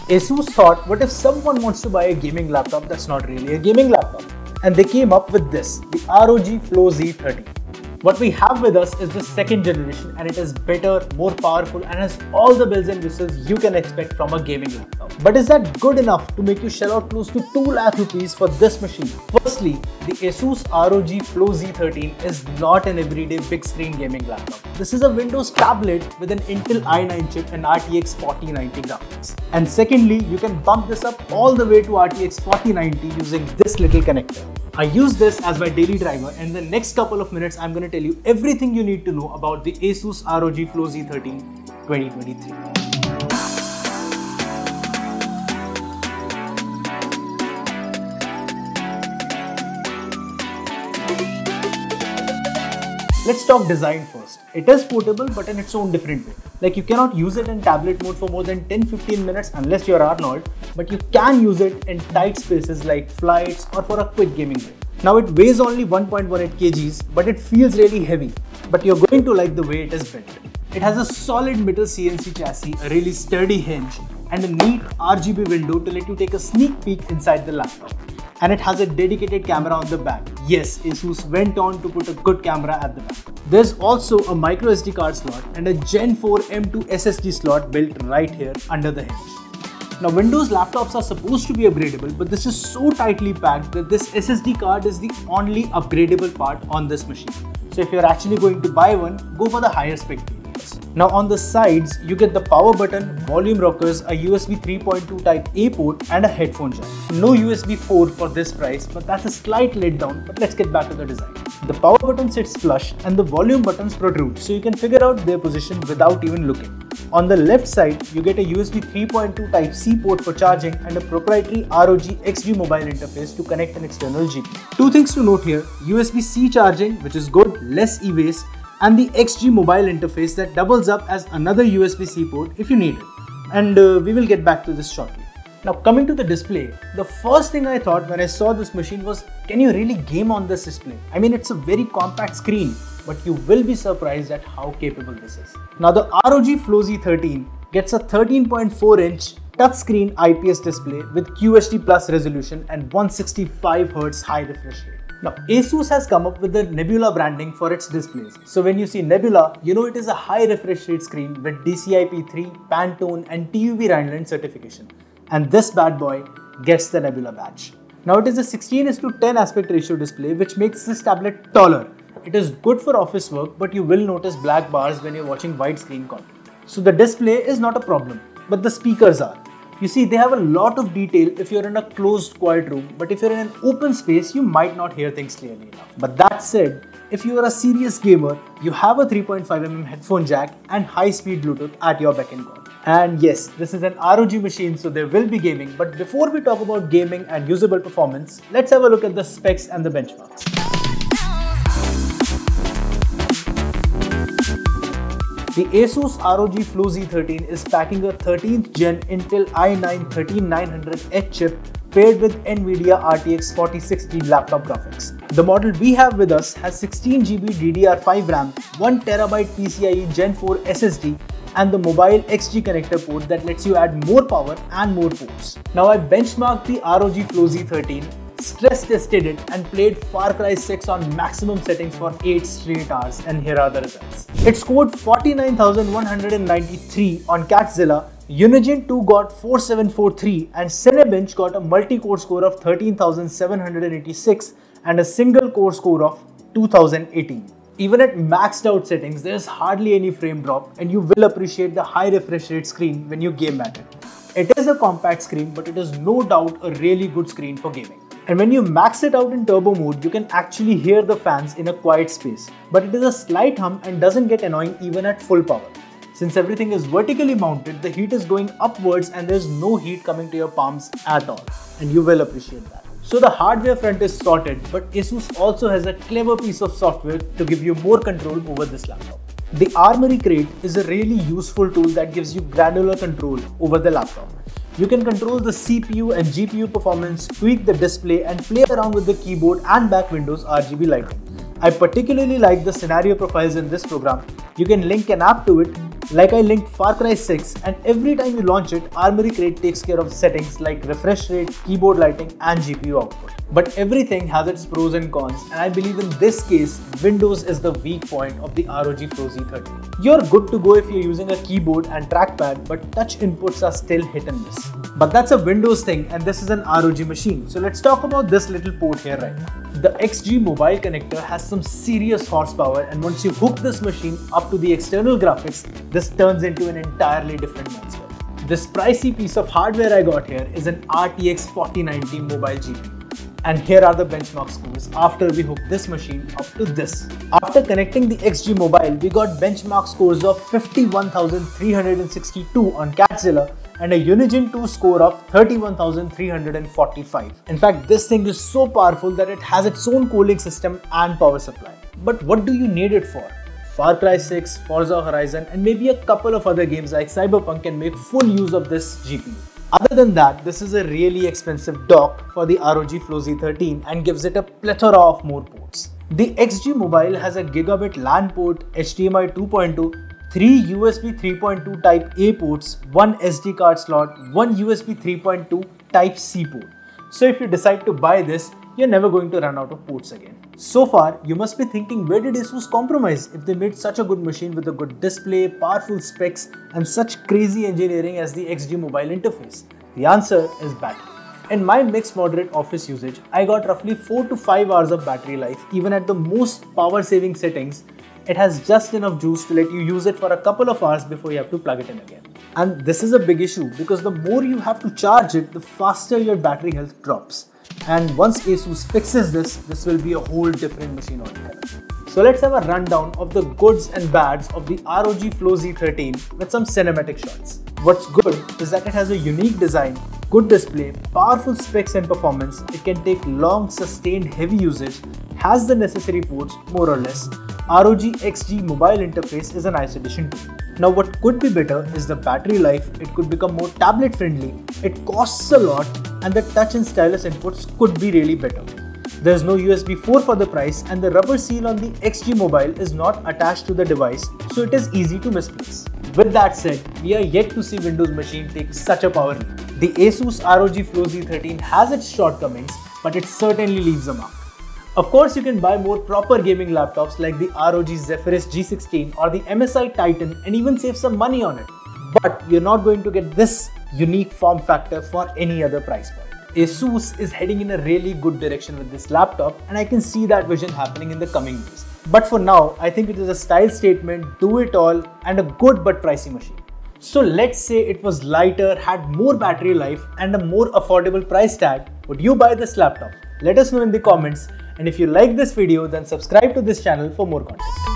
ASUS thought, what if someone wants to buy a gaming laptop that's not really a gaming laptop? And they came up with this, the ROG Flow Z13. What we have with us is the second generation, and it is better, more powerful, and has all the bells and whistles you can expect from a gaming laptop. But is that good enough to make you shell out close to 2 lakh rupees for this machine? Firstly, the ASUS ROG Flow Z13 is not an everyday big screen gaming laptop. This is a Windows tablet with an Intel i9 chip and RTX 4090 graphics. And secondly, you can bump this up all the way to RTX 4090 using this little connector. I use this as my daily driver, and in the next couple of minutes I'm going to tell you everything you need to know about the ASUS ROG Flow Z13 2023. Let's talk design first. It is portable but in its own different way. Like, you cannot use it in tablet mode for more than 10-15 minutes unless you're Arnold, but you can use it in tight spaces like flights or for a quick gaming day. Now it weighs only 1.18 kgs, but it feels really heavy. But you're going to like the way it is built. It has a solid metal CNC chassis, a really sturdy hinge, and a neat RGB window to let you take a sneak peek inside the laptop. And it has a dedicated camera on the back. Yes, ASUS went on to put a good camera at the back. There's also a micro SD card slot and a Gen 4 M2 SSD slot built right here under the hinge. Now, Windows laptops are supposed to be upgradable, but this is so tightly packed that this SSD card is the only upgradable part on this machine. So if you're actually going to buy one, go for the higher spec variants. Now on the sides, you get the power button, volume rockers, a USB 3.2 Type A port and a headphone jack. No USB 4 for this price, but that's a slight letdown. But let's get back to the design. The power button sits flush and the volume buttons protrude, so you can figure out their position without even looking. On the left side, you get a USB 3.2 Type C port for charging and a proprietary ROG XG mobile interface to connect an external GPU. Two things to note here: USB-C charging, which is good, less e-waste, and the XG mobile interface that doubles up as another USB-C port if you need it. And we will get back to this shortly. Now, coming to the display, the first thing I thought when I saw this machine was, can you really game on this display? I mean, it's a very compact screen, but you will be surprised at how capable this is. Now, the ROG Flow Z13 gets a 13.4-inch touchscreen IPS display with QHD Plus resolution and 165Hz high refresh rate. Now, ASUS has come up with the Nebula branding for its displays. So when you see Nebula, you know it is a high refresh rate screen with DCI-P3, Pantone and TUV Rhineland certification. And this bad boy gets the Nebula badge. Now it is a 16:10 aspect ratio display, which makes this tablet taller. It is good for office work, but you will notice black bars when you're watching widescreen content. So the display is not a problem, but the speakers are. You see, they have a lot of detail if you're in a closed, quiet room, but if you're in an open space, you might not hear things clearly enough. But that said, if you are a serious gamer, you have a 3.5mm headphone jack and high-speed Bluetooth at your beck and call. And yes, this is an ROG machine, so there will be gaming. But before we talk about gaming and usable performance, let's have a look at the specs and the benchmarks. The ASUS ROG Flow Z13 is packing a 13th Gen Intel i9 13900H chip paired with NVIDIA RTX 4060 laptop graphics. The model we have with us has 16GB DDR5 RAM, 1TB PCIe Gen 4 SSD, and the mobile XG connector port that lets you add more power and more ports. Now I benchmarked the ROG Flow Z13, stress tested it and played Far Cry 6 on maximum settings for 8 straight hours, and here are the results. It scored 49,193 on Catzilla, Unigine 2 got 4743 and Cinebench got a multi-core score of 13,786 and a single core score of 2018. Even at maxed out settings, there is hardly any frame drop, and you will appreciate the high refresh rate screen when you game at it. It is a compact screen, but it is no doubt a really good screen for gaming. And when you max it out in turbo mode, you can actually hear the fans in a quiet space. But it is a slight hum and doesn't get annoying even at full power. Since everything is vertically mounted, the heat is going upwards and there's no heat coming to your palms at all. And you will appreciate that. So the hardware front is sorted, but ASUS also has a clever piece of software to give you more control over this laptop. The Armory Crate is a really useful tool that gives you granular control over the laptop. You can control the CPU and GPU performance, tweak the display, and play around with the keyboard and back windows RGB lighting. I particularly like the scenario profiles in this program. You can link an app to it, Like I linked Far Cry 6, and every time you launch it, Armory Crate takes care of settings like refresh rate, keyboard lighting and GPU output. But everything has its pros and cons, and I believe in this case, Windows is the weak point of the ROG Flow Z13. You're good to go if you're using a keyboard and trackpad, but touch inputs are still hit and miss. But that's a Windows thing, and this is an ROG machine. So let's talk about this little port here right now. The XG mobile connector has some serious horsepower, and once you hook this machine up to the external graphics, this turns into an entirely different monster. This pricey piece of hardware I got here is an RTX 4090 mobile GPU. And here are the benchmark scores after we hook this machine up to this. After connecting the XG mobile, we got benchmark scores of 51,362 on Catzilla and a Unigine 2 score of 31,345. In fact, this thing is so powerful that it has its own cooling system and power supply. But what do you need it for? Far Cry 6, Forza Horizon and maybe a couple of other games like Cyberpunk can make full use of this GPU. Other than that, this is a really expensive dock for the ROG Flow Z13 and gives it a plethora of more ports. The XG Mobile has a gigabit LAN port, HDMI 2.2, 3 USB 3.2 Type A ports, 1 SD card slot, 1 USB 3.2 Type C port. So if you decide to buy this, you're never going to run out of ports again. So far, you must be thinking, where did ASUS compromise if they made such a good machine with a good display, powerful specs and such crazy engineering as the XG mobile interface? The answer is battery. In my mixed moderate office usage, I got roughly 4 to 5 hours of battery life. Even at the most power saving settings, it has just enough juice to let you use it for a couple of hours before you have to plug it in again. And this is a big issue because the more you have to charge it, the faster your battery health drops. And once ASUS fixes this, this will be a whole different machine altogether. So let's have a rundown of the goods and bads of the ROG Flow Z13 with some cinematic shots. What's good is that it has a unique design, good display, powerful specs and performance, it can take long sustained heavy usage, has the necessary ports more or less. ROG XG mobile interface is a nice addition too. Now what could be better is the battery life. It could become more tablet friendly, it costs a lot and the touch and stylus inputs could be really better. There's no USB 4 for the price and the rubber seal on the XG mobile is not attached to the device, so it is easy to misplace. With that said, we are yet to see Windows machine take such a power leap. The ASUS ROG Flow Z13 has its shortcomings, but it certainly leaves a mark. Of course, you can buy more proper gaming laptops like the ROG Zephyrus G16 or the MSI Titan and even save some money on it. But you're not going to get this unique form factor for any other price point. ASUS is heading in a really good direction with this laptop and I can see that vision happening in the coming years. But for now, I think it is a style statement, do it all and a good but pricey machine. So let's say it was lighter, had more battery life and a more affordable price tag. Would you buy this laptop? Let us know in the comments. And if you like this video, then subscribe to this channel for more content.